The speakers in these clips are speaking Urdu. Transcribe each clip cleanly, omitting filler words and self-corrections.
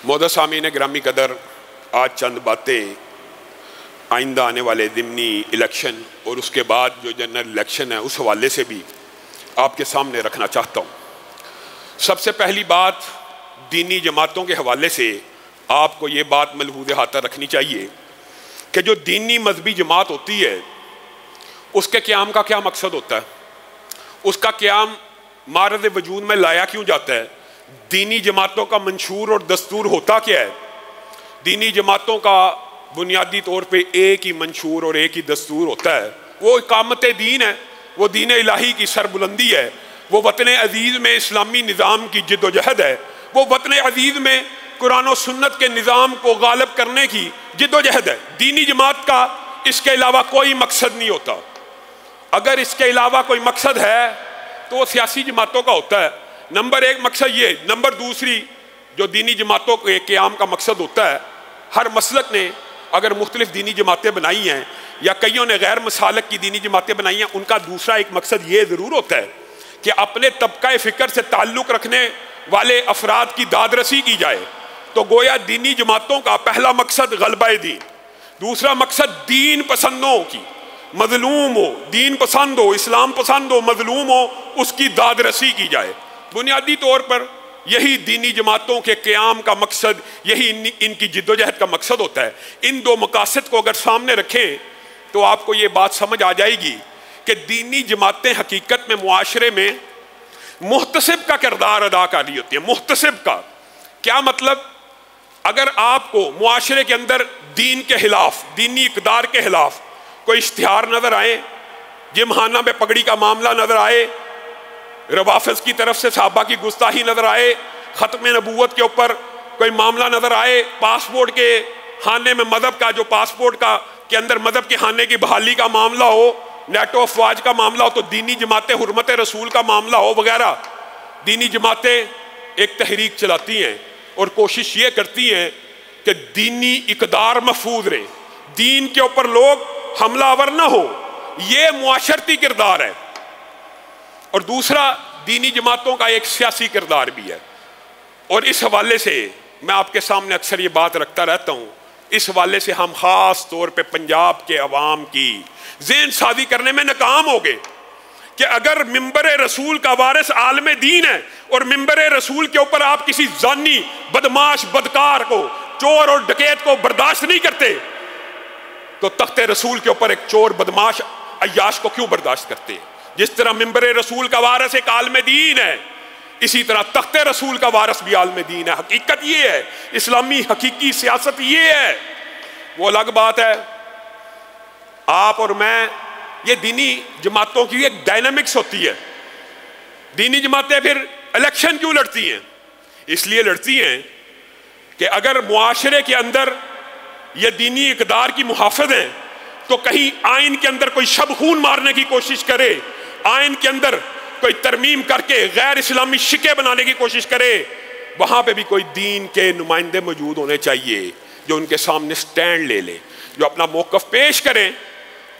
معزز سامعین گرامی قدر، آج چند باتیں آئندہ آنے والے ضمنی الیکشن اور اس کے بعد جو جنرل الیکشن ہے اس حوالے سے بھی آپ کے سامنے رکھنا چاہتا ہوں۔ سب سے پہلی بات، دینی جماعتوں کے حوالے سے آپ کو یہ بات ملحوظ احاطہ رکھنی چاہیے کہ جو دینی مذہبی جماعت ہوتی ہے اس کے قیام کا کیا مقصد ہوتا ہے، اس کا قیام معرض وجود میں لایا کیوں جاتا ہے، دینی جماعتوں کا منشور اور دستور ہوتا کیا ہے۔ دینی جماعتوں کا بنیادی طور پہ ایک ہی منشور اور ایک ہی دستور ہوتا ہے، وہ اقامت دین ہے، وہ دین الہی کی سربلندی ہے، وہ وطن عزیز میں اسلامی نظام کی جد و جہد ہے، وہ وطن عزیز میں قرآن و سنت کے نظام کو غالب کرنے کی جد و جہد ہے۔ دینی جماعت کا اس کے علاوہ کوئی مقصد نہیں ہوتا۔ اگر اس کے علاوہ کوئی مقصد ہے تو وہ سیاسی جماعتوں کا ہوتا ہے۔ نمبر ایک مقصد یہ۔ نمبر دوسری، جو دینی جماعتوں کے قیام کا مقصد ہوتا ہے، ہر مسلک نے اگر مختلف دینی جماعتیں بنائی ہیں یا کئیوں نے غیر مسالک کی دینی جماعتیں بنائی ہیں، ان کا دوسرا ایک مقصد یہ ضرور ہوتا ہے کہ اپنے طبقہ فکر سے تعلق رکھنے والے افراد کی داد رسی کی جائے۔ تو گویا دینی جماعتوں کا پہلا مقصد غلبہ دین، دوسرا مقصد دین پسندوں کی، مظلوم ہو دین پسند ہو، اسلام پسند ہو، مظلوم ہو، اس کی داد رسی کی جائے۔ بنیادی طور پر یہی دینی جماعتوں کے قیام کا مقصد، یہی ان کی جد و جہد کا مقصد ہوتا ہے۔ ان دو مقاصد کو اگر سامنے رکھیں تو آپ کو یہ بات سمجھ آ جائے گی کہ دینی جماعتیں حقیقت میں معاشرے میں محتسب کا کردار ادا کر رہی ہوتی ہیں۔ محتسب کا کیا مطلب؟ اگر آپ کو معاشرے کے اندر دین کے خلاف، دینی اقدار کے خلاف کوئی اشتہار نظر آئے، جم خانہ میں پگڑی کا معاملہ نظر آئے، روافظ کی طرف سے صحابہ کی گستاخی نظر آئے، ختم نبوت کے اوپر کوئی معاملہ نظر آئے، پاسپورٹ کے خانے میں مذہب کا جو پاسپورٹ کا کے اندر مذہب کے خانے کی بحالی کا معاملہ ہو، نیٹو افواج کا معاملہ ہو، تو دینی جماعتیں حرمت رسول کا معاملہ ہو وغیرہ، دینی جماعتیں ایک تحریک چلاتی ہیں اور کوشش یہ کرتی ہیں کہ دینی اقدار محفوظ رہے، دین کے اوپر لوگ حملہ آور نہ ہو۔ یہ معاشرتی کردار ہے۔ اور دوسرا، دینی جماعتوں کا ایک سیاسی کردار بھی ہے، اور اس حوالے سے میں آپ کے سامنے اکثر یہ بات رکھتا رہتا ہوں۔ اس حوالے سے ہم خاص طور پہ پنجاب کے عوام کی ذہن سازی کرنے میں ناکام ہو گئے کہ اگر ممبر رسول کا وارث عالم دین ہے اور ممبر رسول کے اوپر آپ کسی زانی، بدماش، بدکار کو، چور اور ڈکیت کو برداشت نہیں کرتے، تو تخت رسول کے اوپر ایک چور، بدماش، عیاش کو کیوں برداشت کرتے ہیں؟ جس طرح ممبر رسول کا وارث ایک عالم دین ہے، اسی طرح تخت رسول کا وارث بھی عالم دین ہے۔ حقیقت یہ ہے، اسلامی حقیقی سیاست یہ ہے۔ وہ الگ بات ہے آپ اور میں، یہ دینی جماعتوں کی ایک ڈائنامکس ہوتی ہے۔ دینی جماعتیں پھر الیکشن کیوں لڑتی ہیں؟ اس لیے لڑتی ہیں کہ اگر معاشرے کے اندر یہ دینی اقدار کی محافظ ہیں تو کہیں آئین کے اندر کوئی شب خون مارنے کی کوشش کرے، آئین کے اندر کوئی ترمیم کر کے غیر اسلامی شکے بنانے کی کوشش کرے، وہاں پہ بھی کوئی دین کے نمائندے موجود ہونے چاہیے جو ان کے سامنے سٹینڈ لے لے، جو اپنا موقف پیش کریں۔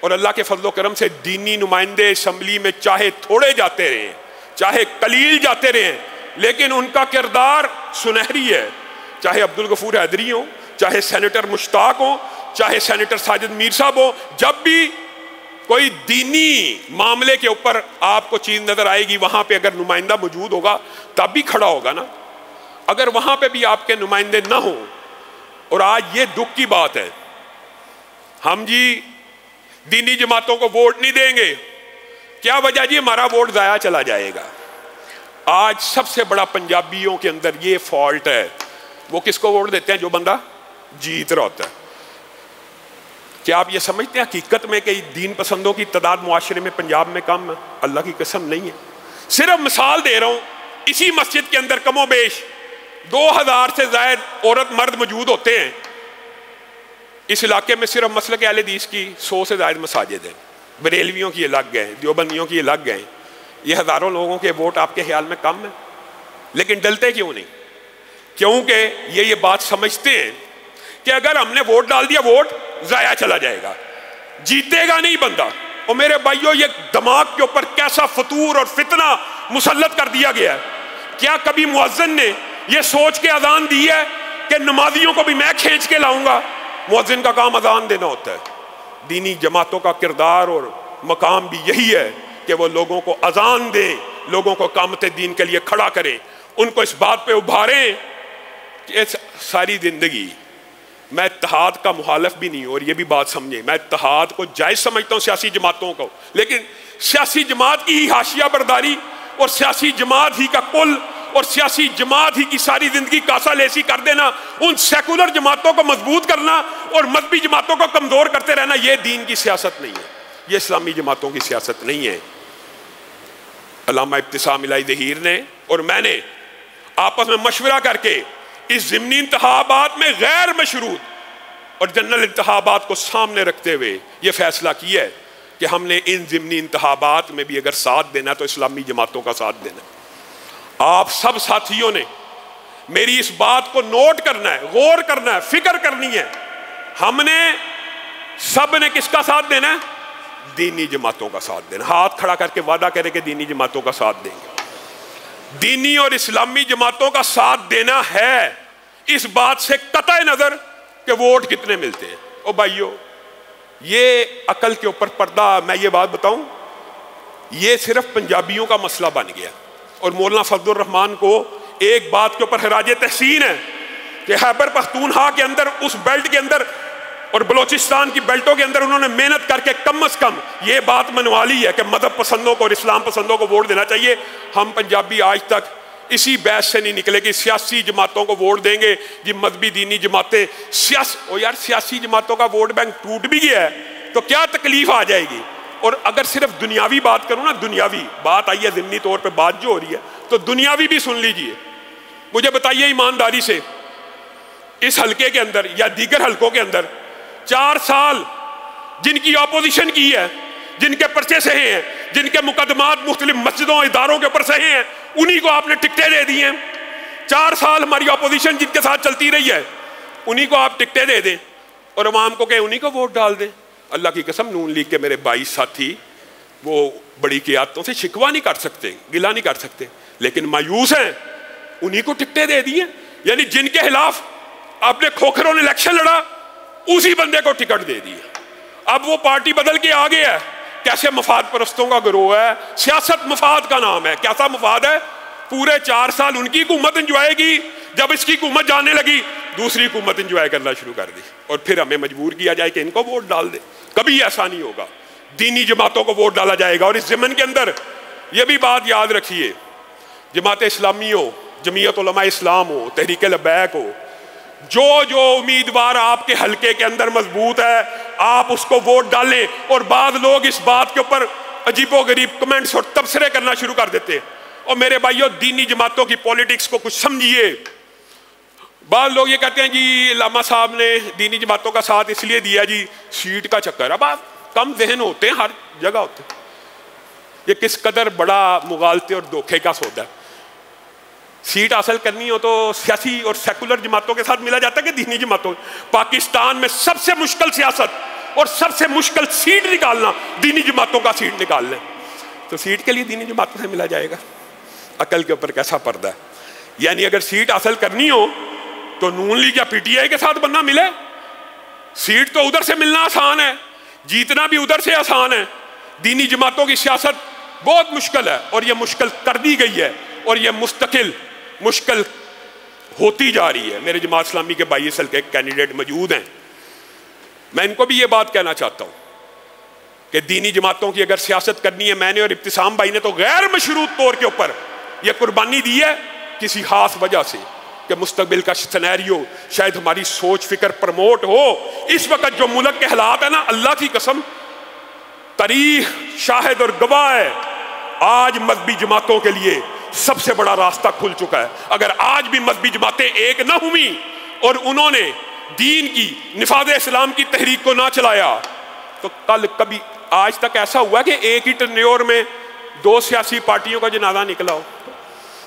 اور اللہ کے فضل و کرم سے دینی نمائندے اسمبلی میں چاہے تھوڑے جاتے رہیں، چاہے قلیل جاتے رہیں، لیکن ان کا کردار سنہری ہے۔ چاہے عبدالغفور حیدری ہوں، چاہے سینیٹر مشتاق ہوں، چاہے سینیٹر ساجد میر صاحب ہوں، جب بھی کوئی دینی معاملے کے اوپر آپ کو چیز نظر آئے گی، وہاں پہ اگر نمائندہ موجود ہوگا تب بھی کھڑا ہوگا نا۔ اگر وہاں پہ بھی آپ کے نمائندے نہ ہوں، اور آج یہ دکھ کی بات ہے، ہم جی دینی جماعتوں کو ووٹ نہیں دیں گے، کیا وجہ جی؟ ہمارا ووٹ ضائع چلا جائے گا۔ آج سب سے بڑا پنجابیوں کے اندر یہ فالٹ ہے، وہ کس کو ووٹ دیتے ہیں؟ جو بندہ جیت رہا ہوتا ہے۔ کیا آپ یہ سمجھتے ہیں حقیقت میں کہ دین پسندوں کی تعداد معاشرے میں پنجاب میں کم ہے؟ اللہ کی قسم نہیں ہے۔ صرف مثال دے رہا ہوں، اسی مسجد کے اندر کم و بیش 2000 سے زائد عورت مرد موجود ہوتے ہیں۔ اس علاقے میں صرف مسلک اہل حدیث کی 100 سے زائد مساجد ہیں، بریلویوں کی الگ ہیں، دیوبندیوں کی الگ ہیں۔ یہ ہزاروں لوگوں کے ووٹ آپ کے خیال میں کم ہیں، لیکن ڈلتے کیوں نہیں؟ کیونکہ یہ بات سمجھتے ہیں کہ اگر ہم نے ووٹ ڈال دیا ووٹ ضائع چلا جائے گا، جیتے گا نہیں بندہ۔ اور میرے بھائیوں، یہ دماغ کے اوپر کیسا فطور اور فتنہ مسلط کر دیا گیا ہے۔ کیا کبھی مؤذن نے یہ سوچ کے اذان دی ہے کہ نمازیوں کو بھی میں کھینچ کے لاؤں گا. مؤذن کا کام اذان دینا ہوتا ہے. دینی جماعتوں کا کردار اور مقام بھی یہی ہے کہ وہ لوگوں کو اذان دے, لوگوں کو اقامت دین کے لیے کھڑا کرے, ان کو اس بات پہ ابھاریں کہ ساری زندگی میں اتحاد کا مخالف بھی نہیں ہوں, اور یہ بھی بات سمجھیں, میں اتحاد کو جائز سمجھتا ہوں سیاسی جماعتوں کو, لیکن سیاسی جماعت کی ہی حاشیہ برداری اور سیاسی جماعت ہی کا کل اور سیاسی جماعت ہی کی ساری زندگی کاسا لیسی کر دینا, ان سیکولر جماعتوں کو مضبوط کرنا اور مذہبی جماعتوں کو کمزور کرتے رہنا, یہ دین کی سیاست نہیں ہے, یہ اسلامی جماعتوں کی سیاست نہیں ہے. علامہ ابتسام الہی ظہیر نے اور میں نے آپس میں مشورہ کر کے اس ضمنی انتخابات میں غیر مشروط اور جنرل انتخابات کو سامنے رکھتے ہوئے یہ فیصلہ کیا ہے کہ ہم نے ان ضمنی انتخابات میں بھی اگر ساتھ دینا تو اسلامی جماعتوں کا ساتھ دینا. آپ سب ساتھیوں نے میری اس بات کو نوٹ کرنا ہے, غور کرنا ہے, فکر کرنی ہے. ہم نے سب نے کس کا ساتھ دینا ہے؟ دینی جماعتوں کا ساتھ دینا. ہاتھ کھڑا کر کے وعدہ کرے کہ دینی جماعتوں کا ساتھ دیں گے. دینی اور اسلامی جماعتوں کا ساتھ دینا ہے, اس بات سے قطع نظر کہ ووٹ کتنے ملتے ہیں. او بھائیو, یہ عقل کے اوپر پردہ, میں یہ بات بتاؤں, یہ صرف پنجابیوں کا مسئلہ بن گیا, اور مولانا فضل الرحمان کو ایک بات کے اوپر خراج تحسین ہے کہ خیبر پختونخوا کے اندر, اس بیلٹ کے اندر اور بلوچستان کی بیلٹوں کے اندر انہوں نے محنت کر کے کم از کم یہ بات منوا لی ہے کہ مذہب پسندوں کو اور اسلام پسندوں کو ووٹ دینا چاہیے. ہم پنجابی آج تک اسی بحث سے نہیں نکلے کہ سیاسی جماعتوں کو ووٹ دیں گے جی, مذہبی دینی جماعتیں سیاسی جماعتوں کا ووٹ بینک ٹوٹ بھی گیا ہے تو کیا تکلیف آ جائے گی. اور اگر صرف دنیاوی بات کروں نا, دنیاوی بات آئی ہے ضمنی طور پہ بات جو ہو رہی ہے, تو دنیاوی بھی سن لیجئے. مجھے بتائیے ایمانداری سے, اس حلقے کے اندر یا دیگر حلقوں کے اندر 4 سال جن کی اپوزیشن کی ہے, جن کے پرچے سہے ہیں, جن کے مقدمات مختلف مسجدوں اداروں کے اوپر سہے ہیں, انہی کو آپ نے ٹکٹیں دے دی ہیں. 4 سال ہماری اپوزیشن جن کے ساتھ چلتی رہی ہے, انہی کو آپ ٹکٹیں دے دیں اور عوام کو کہ انہی کو ووٹ ڈال دیں. اللہ کی قسم, نون لیگ کے میرے 22 ساتھی وہ بڑی قیادتوں سے شکوہ نہیں کر سکتے, گلہ نہیں کر سکتے, لیکن مایوس ہیں, انہی کو ٹکٹیں دے دی ہیں. یعنی جن کے خلاف آپ نے کھوکھروں نے الیکشن لڑا, اسی بندے کو ٹکٹ دے دی. اب وہ پارٹی بدل کے آ گیا ہے. کیسے مفاد پرستوں کا گروہ ہے, سیاست مفاد کا نام ہے. کیسا مفاد ہے؟ پورے 4 سال ان کی حکومت انجوائے کی, جب اس کی حکومت جانے لگی دوسری حکومت انجوائے کرنا شروع کر دی, اور پھر ہمیں مجبور کیا جائے کہ ان کو ووٹ ڈال دے. کبھی ایسا نہیں ہوگا. دینی جماعتوں کو ووٹ ڈالا جائے گا. اور اس ضمن کے اندر یہ بھی بات یاد رکھیے, جماعت اسلامی ہو, جمعیت علماء اسلام ہو, تحریک لبیک ہو, جو امیدوار آپ کے حلقے کے اندر مضبوط ہے آپ اس کو ووٹ ڈالیں. اور بعض لوگ اس بات کے اوپر عجیب و غریب کمنٹس اور تبصرے کرنا شروع کر دیتے ہیں. اور میرے بھائیو, دینی جماعتوں کی پولیٹکس کو کچھ سمجھیے. بعض لوگ یہ کہتے ہیں جی علامہ صاحب نے دینی جماعتوں کا ساتھ اس لیے دیا جی سیٹ کا چکر. اب آپ کم ذہن ہوتے ہیں, ہر جگہ ہوتے ہیں. یہ کس قدر بڑا مغالطے اور دھوکے کا سودا ہے. سیٹ حاصل کرنی ہو تو سیاسی اور سیکولر جماعتوں کے ساتھ ملا جاتا ہے کہ دینی جماعتوں. پاکستان میں سب سے مشکل سیاست اور سب سے مشکل سیٹ نکالنا دینی جماعتوں کا سیٹ نکالنا, تو سیٹ کے لیے دینی جماعتوں سے ملا جائے گا. عقل کے اوپر کیسا پردہ ہے. یعنی اگر سیٹ حاصل کرنی ہو تو نون لیگ یا پی ٹی آئی کے ساتھ بننا ملے. سیٹ تو ادھر سے ملنا آسان ہے, جیتنا بھی ادھر سے آسان ہے. دینی جماعتوں کی سیاست بہت مشکل ہے, اور یہ مشکل کر دی گئی ہے, اور یہ مستقل مشکل ہوتی جا رہی ہے. میرے جماعت اسلامی کے 22 کے کینڈیڈیٹ موجود ہیں. میں ان کو بھی یہ بات کہنا چاہتا ہوں کہ دینی جماعتوں کی اگر سیاست کرنی ہے, میں نے اور ابتسام بھائی نے تو غیر مشروط طور کے اوپر یہ قربانی دی ہے کسی خاص وجہ سے کہ مستقبل کا سینیریو شاید ہماری سوچ فکر پرموٹ ہو. اس وقت جو ملک کے حالات ہیں نا, اللہ کی قسم تاریخ شاہد اور گواہ ہے, آج مذہبی جماعتوں کے لیے سب سے بڑا راستہ کھل چکا ہے. اگر آج بھی مذہبی جماعتیں ایک نہ ہوئیں اور انہوں نے دین کی نفاذ اسلام کی تحریک کو نہ چلایا تو کل کبھی آج تک ایسا ہوا کہ ایک ہی ٹرنیور میں 2 سیاسی پارٹیوں کا جنازہ نکلا ہو.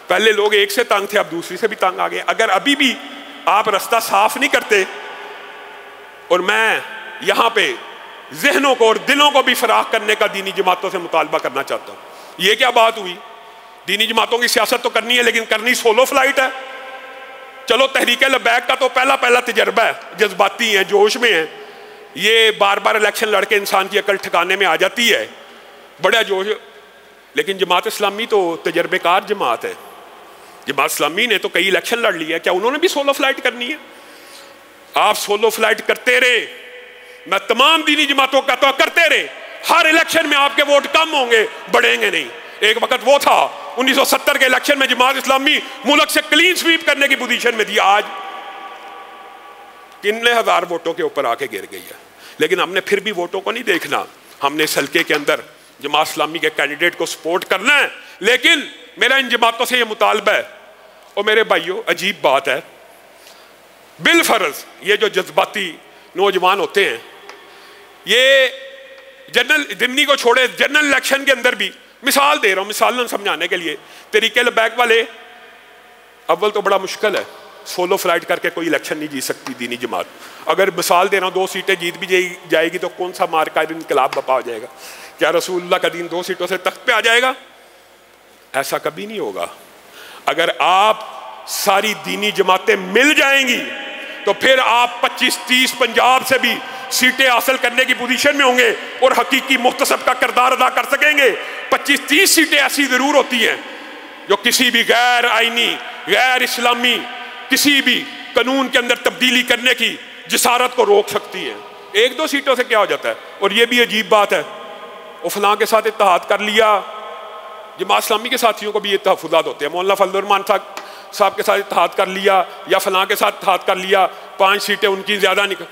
پہلے لوگ ایک سے تنگ تھے, اب دوسری سے بھی تنگ آ گئے. اگر ابھی بھی آپ رستہ صاف نہیں کرتے, اور میں یہاں پہ ذہنوں کو اور دلوں کو بھی فراخ کرنے کا دینی جماعتوں سے مطالبہ کرنا چاہتا ہوں. یہ کیا بات ہوئی؟ دینی جماعتوں کی سیاست تو کرنی ہے لیکن کرنی سولو فلائٹ ہے. چلو تحریک لبیک کا تو پہلا تجربہ ہے، جذباتی ہیں، جوش میں ہیں، یہ بار بار الیکشن لڑ کے انسان کی عقل ٹھکانے میں آ جاتی ہے، بڑا جوش. لیکن جماعت اسلامی تو تجربہ کار جماعت ہے. جماعت اسلامی نے تو کئی الیکشن لڑ لی ہے، کیا انہوں نے بھی سولو فلائٹ کرنی ہے؟ آپ سولو فلائٹ کرتے رہے، میں تمام دینی جماعتوں کا تو کرتے رہے، ہر الیکشن میں آپ کے ووٹ کم ہوں گے، بڑھیں گے نہیں. ایک وقت وہ تھا 1970 کے الیکشن میں جماعت اسلامی ملک سے کلین سویپ کرنے کی پوزیشن میں تھی، آج کتنے ہزار ووٹوں کے اوپر آ کے گر گئی ہے. لیکن ہم نے پھر بھی ووٹوں کو نہیں دیکھنا، ہم نے اس حلقے کے اندر جماعت اسلامی کے کینڈیڈیٹ کو سپورٹ کرنا ہے. لیکن میرا ان جماعتوں سے یہ مطالبہ ہے، اور میرے بھائیوں عجیب بات ہے، بالفرض یہ جو جذباتی نوجوان ہوتے ہیں، یہ جنرل ضمنی کو چھوڑے جنرل الیکشن کے اندر بھی، مثال دے رہا ہوں مثال سمجھانے کے لیے، طریقے لبیک والے اول تو بڑا مشکل ہے، سولو فلائٹ کر کے کوئی الیکشن نہیں جیت سکتی دینی جماعت. اگر مثال دے رہا ہوں 2 سیٹیں جیت بھی جائے گی تو کون سا مارکا انقلاب بپا ہو جائے گا؟ کیا رسول اللہ کا دین 2 سیٹوں سے تخت پہ آ جائے گا؟ ایسا کبھی نہیں ہوگا. اگر آپ ساری دینی جماعتیں مل جائیں گی تو پھر آپ 25-30 پنجاب سے بھی سیٹیں حاصل کرنے کی پوزیشن میں ہوں گے اور حقیقی محتسب کا کردار ادا کر سکیں گے. 25-30 سیٹیں ایسی ضرور ہوتی ہیں جو کسی بھی غیر آئینی، غیر اسلامی کسی بھی قانون کے اندر تبدیلی کرنے کی جسارت کو روک سکتی ہیں. 1-2 سیٹوں سے کیا ہو جاتا ہے؟ اور یہ بھی عجیب بات ہے، وہ فلاں کے ساتھ اتحاد کر لیا. جماعت اسلامی کے ساتھیوں کو بھی یہ تحفظات ہوتے ہیں، مولانا فضل الرحمان صاحب کے ساتھ اتحاد کر لیا یا فلاں کے ساتھ اتحاد کر لیا، 5 سیٹیں ان کی زیادہ نکل،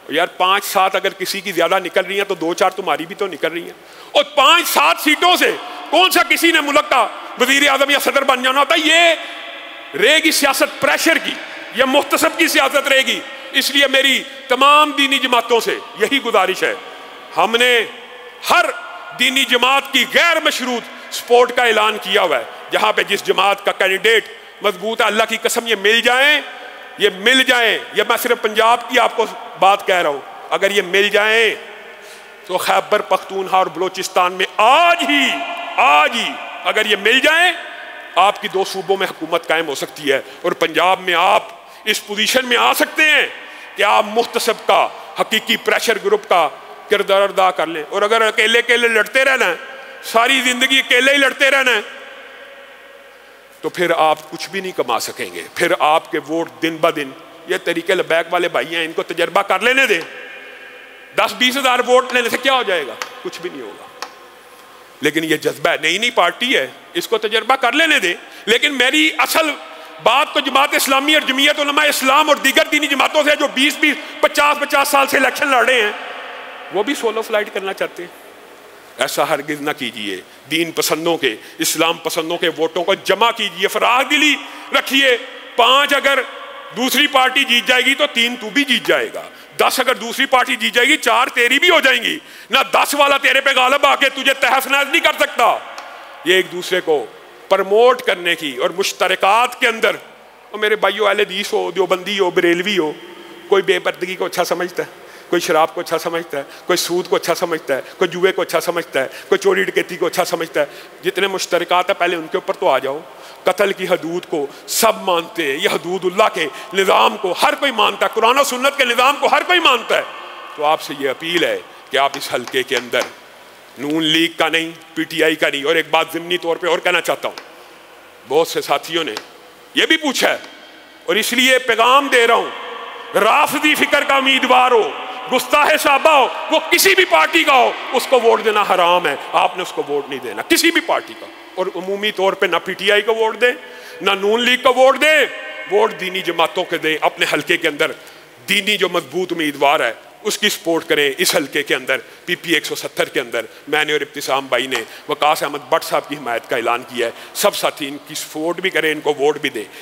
یار 5-7 اگر کسی کی زیادہ نکل رہی ہیں تو 2-4 تمہاری بھی تو نکل رہی ہیں. اور 5-7 سیٹوں سے کون سا کسی نے ملک کا وزیر اعظم یا صدر بن جانا ہوتا ہے؟ یہ رہے گی سیاست پریشر کی، یہ محتسب کی سیاست رہے گی. اس لیے میری تمام دینی جماعتوں سے یہی گزارش ہے، ہم نے ہر دینی جماعت کی غیر مشروط سپورٹ کا اعلان کیا ہوا ہے. جہاں پہ جس جماعت کا کینڈیڈیٹ مضبوط ہے، اللہ کی قسم یہ مل جائیں، یہ میں صرف پنجاب کی آپ کو بات کہہ رہا ہوں، اگر یہ مل جائیں تو خیبر پختونخوا اور بلوچستان میں آج ہی اگر یہ مل جائیں آپ کی 2 صوبوں میں حکومت قائم ہو سکتی ہے، اور پنجاب میں آپ اس پوزیشن میں آ سکتے ہیں کہ آپ محتسب کا، حقیقی پریشر گروپ کا کردار ادا کر لیں. اور اگر اکیلے لڑتے رہنا ہے، ساری زندگی اکیلے ہی لڑتے رہنا ہے، تو پھر آپ کچھ بھی نہیں کما سکیں گے. پھر آپ کے ووٹ دن بدن، یہ طریقے لبیک والے بھائی ہیں، ان کو تجربہ کر لینے دیں. 10-20 ہزار ووٹ لینے سے کیا ہو جائے گا؟ کچھ بھی نہیں ہوگا. لیکن یہ جذبہ نئی پارٹی ہے، اس کو تجربہ کر لینے دیں. لیکن میری اصل بات تو جماعت اسلامی اور جمعیت علماء اسلام اور دیگر دینی جماعتوں سے جو 20-50 سال سے الیکشن لڑ رہے ہیں، وہ بھی سولو فلائٹ کرنا چاہتے ہیں. ایسا ہرگز نہ کیجئے. دین پسندوں کے، اسلام پسندوں کے ووٹوں کو جمع کیجئے، فراغ دلی رکھیے. 5 اگر دوسری پارٹی جیت جائے گی تو 3 تو بھی جیت جائے گا. 10 اگر دوسری پارٹی جیت جائے گی 4 تیری بھی ہو جائیں گی. نہ 10 والا تیرے پہ غالب آ کے تجھے تحس نحس نہیں کر سکتا. یہ ایک دوسرے کو پرموٹ کرنے کی اور مشترکات کے اندر، اور میرے بھائیو اہل حدیث ہو، دیوبندی ہو، بریلوی ہو، کوئی بے پردگی کو اچھا سمجھتا ہے، کوئی شراب کو اچھا سمجھتا ہے، کوئی سود کو اچھا سمجھتا ہے، کوئی جوئے کو اچھا سمجھتا ہے، کوئی چوری ڈکیتی کو اچھا سمجھتا ہے. جتنے مشترکات ہیں پہلے ان کے اوپر تو آ جاؤ. قتل کی حدود کو سب مانتے ہیں، یہ حدود اللہ کے نظام کو ہر کوئی مانتا ہے، قرآن و سنت کے نظام کو ہر کوئی مانتا ہے. تو آپ سے یہ اپیل ہے کہ آپ اس حلقے کے اندر نون لیگ کا نہیں، پی ٹی آئی کا نہیں. اور ایک بات ضمنی طور پہ اور کہنا چاہتا ہوں، بہت سے ساتھیوں نے یہ بھی پوچھا ہے اور اس لیے پیغام دے رہا ہوں، رافضی فکر کا امیدوار ہو، گستاخ صحابہ ہو، وہ کسی بھی پارٹی کا ہو، اس کو ووٹ دینا حرام ہے. آپ نے اس کو ووٹ نہیں دینا کسی بھی پارٹی کا. اور عمومی طور پہ نہ پی ٹی آئی کو ووٹ دیں، نہ نون لیگ کو ووٹ دیں. ووٹ دینی جماعتوں کے دیں. اپنے حلقے کے اندر دینی جو مضبوط امیدوار ہے اس کی سپورٹ کریں. اس حلقے کے اندر پی پی 170 کے اندر میں نے اور ابتسام بھائی نے وقاص احمد بٹ صاحب کی حمایت کا اعلان کیا ہے. سب ساتھی ان کی سپورٹ بھی کریں، ان کو ووٹ بھی دیں.